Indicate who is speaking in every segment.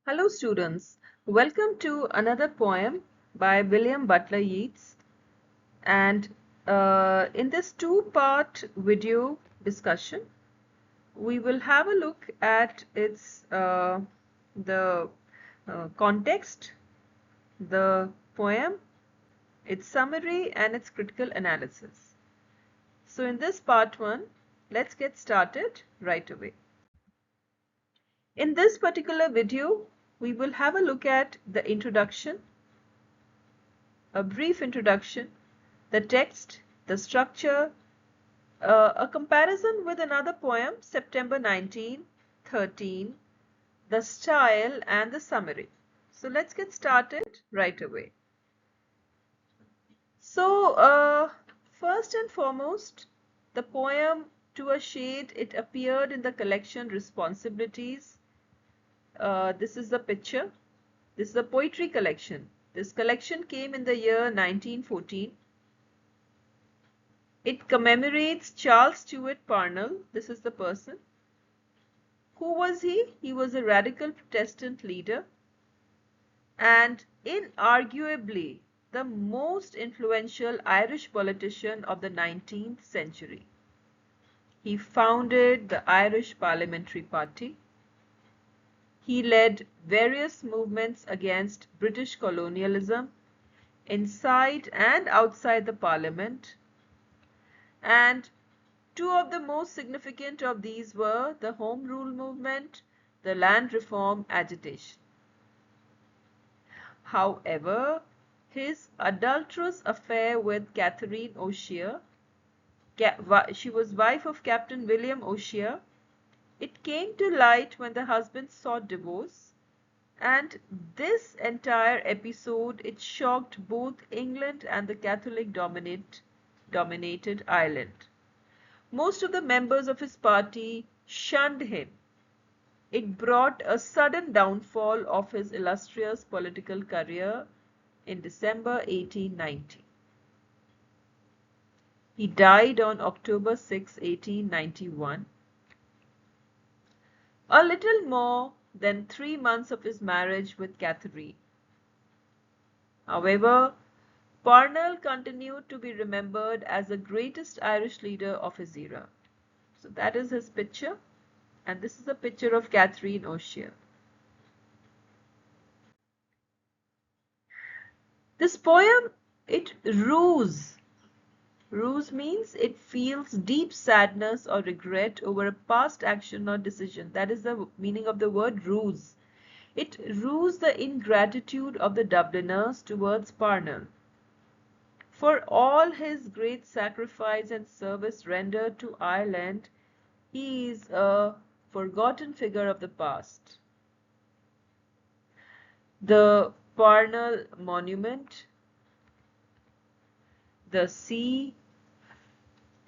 Speaker 1: Hello students, welcome to another poem by William Butler Yeats, and in this two-part video discussion we will have a look at its the context, the poem, its summary and its critical analysis. So in this part 1, let's get started right away. In this particular video, we will have a look at the introduction, a brief introduction, the text, the structure, a comparison with another poem, September 1913, the style and the summary. So let's get started right away. So first and foremost, the poem To a Shade, it appeared in the collection Responsibilities. This is the picture. This is a poetry collection. This collection came in the year 1914. It commemorates Charles Stewart Parnell. This is the person. Who was he? He was a radical Protestant leader and inarguably the most influential Irish politician of the 19th century. He founded the Irish Parliamentary Party. He led various movements against British colonialism inside and outside the Parliament, and two of the most significant of these were the Home Rule movement, the land reform agitation. However, his adulterous affair with Catherine O'Shea, she was wife of Captain William O'Shea, it came to light when the husband sought divorce, and this entire episode, it shocked both England and the Catholic dominated Ireland. Most of the members of his party shunned him. It brought a sudden downfall of his illustrious political career in December 1890. He died on October 6, 1891. A little more than 3 months of his marriage with Catherine. However, Parnell continued to be remembered as the greatest Irish leader of his era. So that is his picture, and this is a picture of Catherine O'Shea. This poem, it rues. Ruse means it feels deep sadness or regret over a past action or decision. That is the meaning of the word ruse. It rues the ingratitude of the Dubliners towards Parnell. For all his great sacrifice and service rendered to Ireland, he is a forgotten figure of the past. The Parnell Monument, the sea,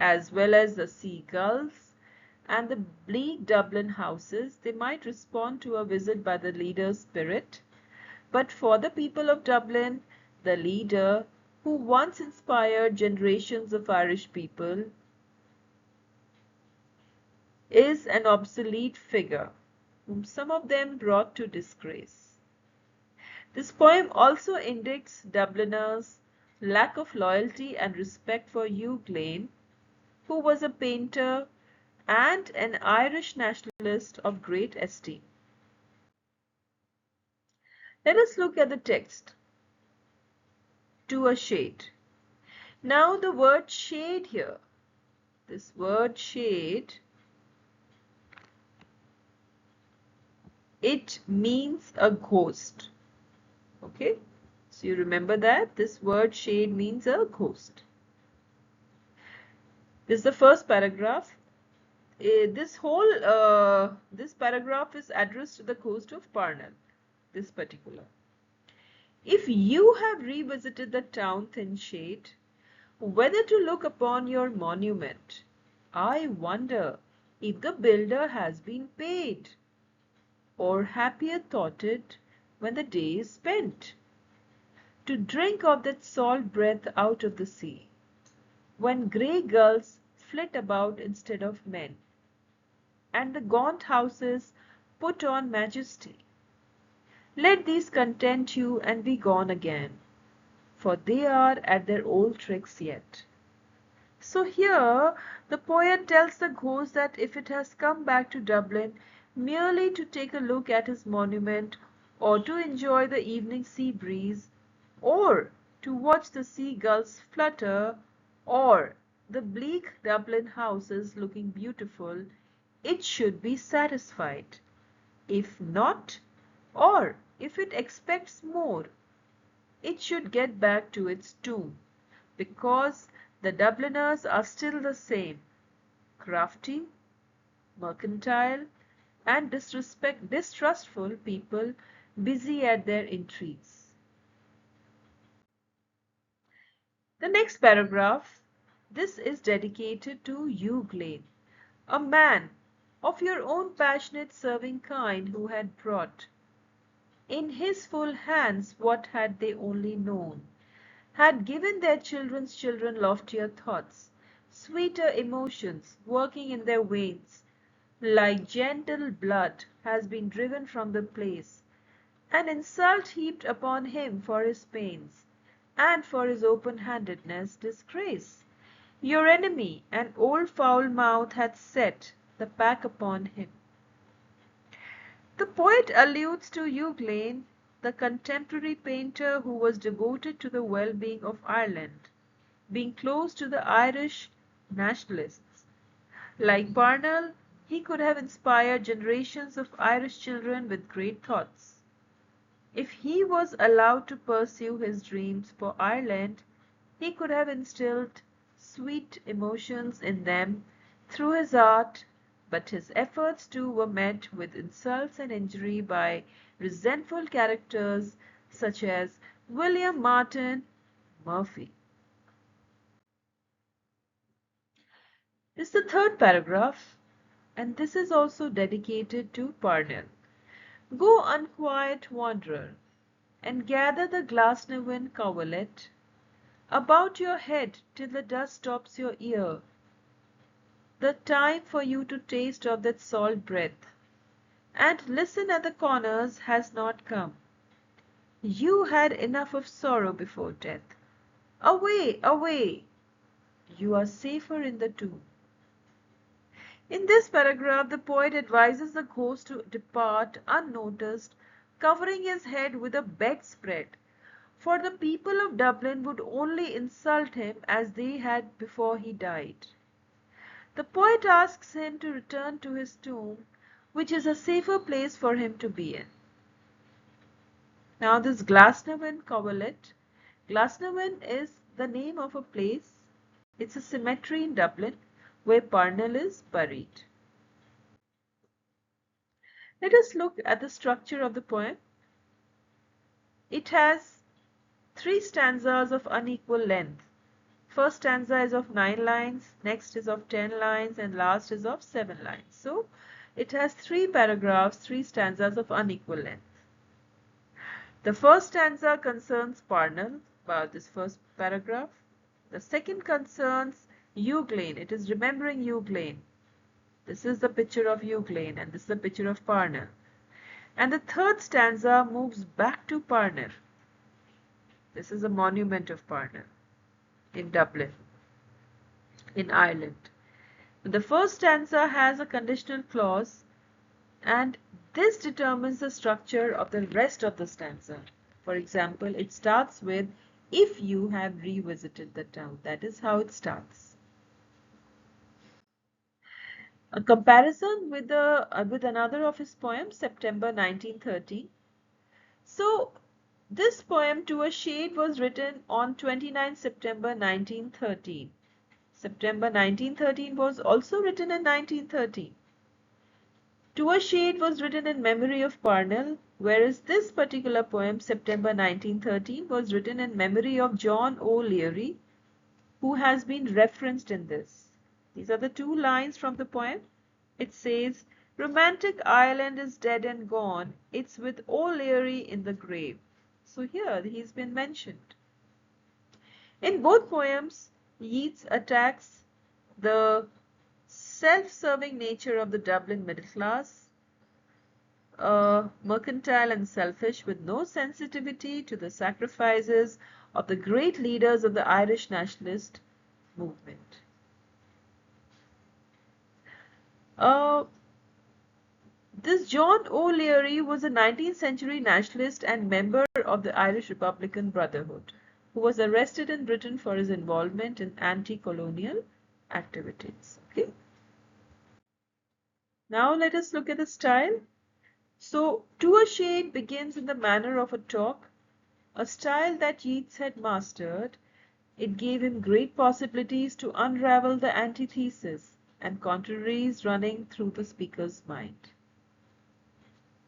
Speaker 1: as well as the seagulls, and the bleak Dublin houses, they might respond to a visit by the leader's spirit. But for the people of Dublin, the leader, who once inspired generations of Irish people, is an obsolete figure, whom some of them brought to disgrace. This poem also indicates Dubliners' lack of loyalty and respect for Hugh Glynn, who was a painter and an Irish nationalist of great esteem. Let us look at the text. To a shade. Now the word shade here, this word shade, it means a ghost. Okay, so you remember that this word shade means a ghost. This is the first paragraph. This paragraph is addressed to the ghost of Parnell, this particular. If you have revisited the town thin shade, whether to look upon your monument, I wonder if the builder has been paid, or happier thought it when the day is spent, to drink of that salt breath out of the sea, when grey gulls flit about instead of men, and the gaunt houses put on majesty, Let these content you and be gone again, for they are at their old tricks yet. So here the poet tells the ghost that if it has come back to Dublin merely to take a look at his monument, or to enjoy the evening sea breeze, or to watch the seagulls flutter, or the bleak Dublin houses looking beautiful, it should be satisfied. If not, or if it expects more, it should get back to its tomb, because the Dubliners are still the same, crafty, mercantile, and distrustful people busy at their intrigues. The next paragraph, this is dedicated to Hugh Glynn, a man of your own passionate serving kind who had brought in his full hands what had they only known, had given their children's children loftier thoughts, sweeter emotions working in their veins, like gentle blood has been driven from the place, an insult heaped upon him for his pains, and for his open-handedness disgrace. Your enemy, an old foul mouth, hath set the pack upon him. The poet alludes to Hugh Glynn, the contemporary painter who was devoted to the well-being of Ireland, being close to the Irish nationalists. Like Parnell, he could have inspired generations of Irish children with great thoughts. If he was allowed to pursue his dreams for Ireland, he could have instilled sweet emotions in them through his art, but his efforts too were met with insults and injury by resentful characters such as William Martin Murphy. This is the third paragraph, and this is also dedicated to Parnell. Go, unquiet wanderer, and gather the Glasnevin coverlet about your head till the dust stops your ear. The time for you to taste of that salt breath, and listen at the corners, has not come. You had enough of sorrow before death. Away, away! You are safer in the tomb. In this paragraph, the poet advises the ghost to depart unnoticed, covering his head with a bedspread, for the people of Dublin would only insult him as they had before he died. The poet asks him to return to his tomb, which is a safer place for him to be in. Now this Glasnevin coverlet, Glasnevin is the name of a place. It's a cemetery in Dublin where Parnell is buried. Let us look at the structure of the poem. It has 3 stanzas of unequal length. First stanza is of 9 lines, next is of 10 lines, and last is of 7 lines. So it has 3 paragraphs, 3 stanzas of unequal length. The first stanza concerns Parnell, about this first paragraph. The second concerns Hugh Glynn. It is remembering Hugh Glynn. This is the picture of Hugh Glynn, and this is the picture of Parnell. And the third stanza moves back to Parnell. This is a monument of Parnell in Dublin, in Ireland. The first stanza has a conditional clause, and this determines the structure of the rest of the stanza. For example, it starts with, if you have revisited the town. That is how it starts. A comparison with another of his poems, September 1913. So this poem, To a Shade, was written on 29 September 1913. September 1913 was also written in 1913. To a Shade was written in memory of Parnell, whereas this particular poem, September 1913, was written in memory of John O'Leary, who has been referenced in this. These are the 2 lines from the poem. It says, romantic Ireland is dead and gone, it's with O'Leary in the grave. So here he's been mentioned. In both poems, Yeats attacks the self-serving nature of the Dublin middle class, mercantile and selfish, with no sensitivity to the sacrifices of the great leaders of the Irish nationalist movement. This John O'Leary was a 19th century nationalist and member of the Irish Republican Brotherhood, who was arrested in Britain for his involvement in anti-colonial activities. Okay. Now let us look at the style. So, To a Shade begins in the manner of a talk, a style that Yeats had mastered. It gave him great possibilities to unravel the antitheses and contraries running through the speaker's mind.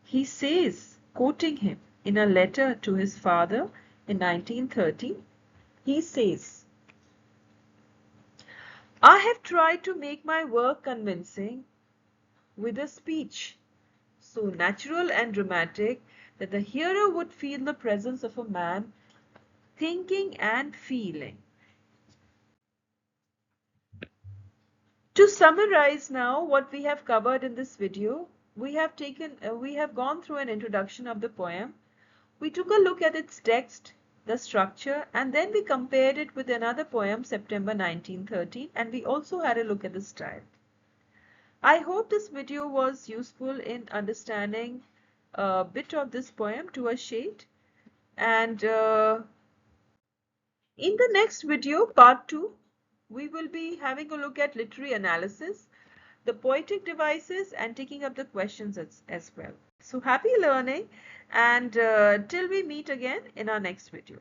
Speaker 1: He says, quoting him in a letter to his father in 1930, he says, "I have tried to make my work convincing with a speech so natural and dramatic that the hearer would feel the presence of a man thinking and feeling." To summarize now what we have covered in this video, we have gone through an introduction of the poem. We took a look at its text, the structure, and then we compared it with another poem, September 1913, and we also had a look at the style. I hope this video was useful in understanding a bit of this poem, To a Shade. And in the next video, part 2, we will be having a look at literary analysis, the poetic devices, and taking up the questions as well. So happy learning, and till we meet again in our next video.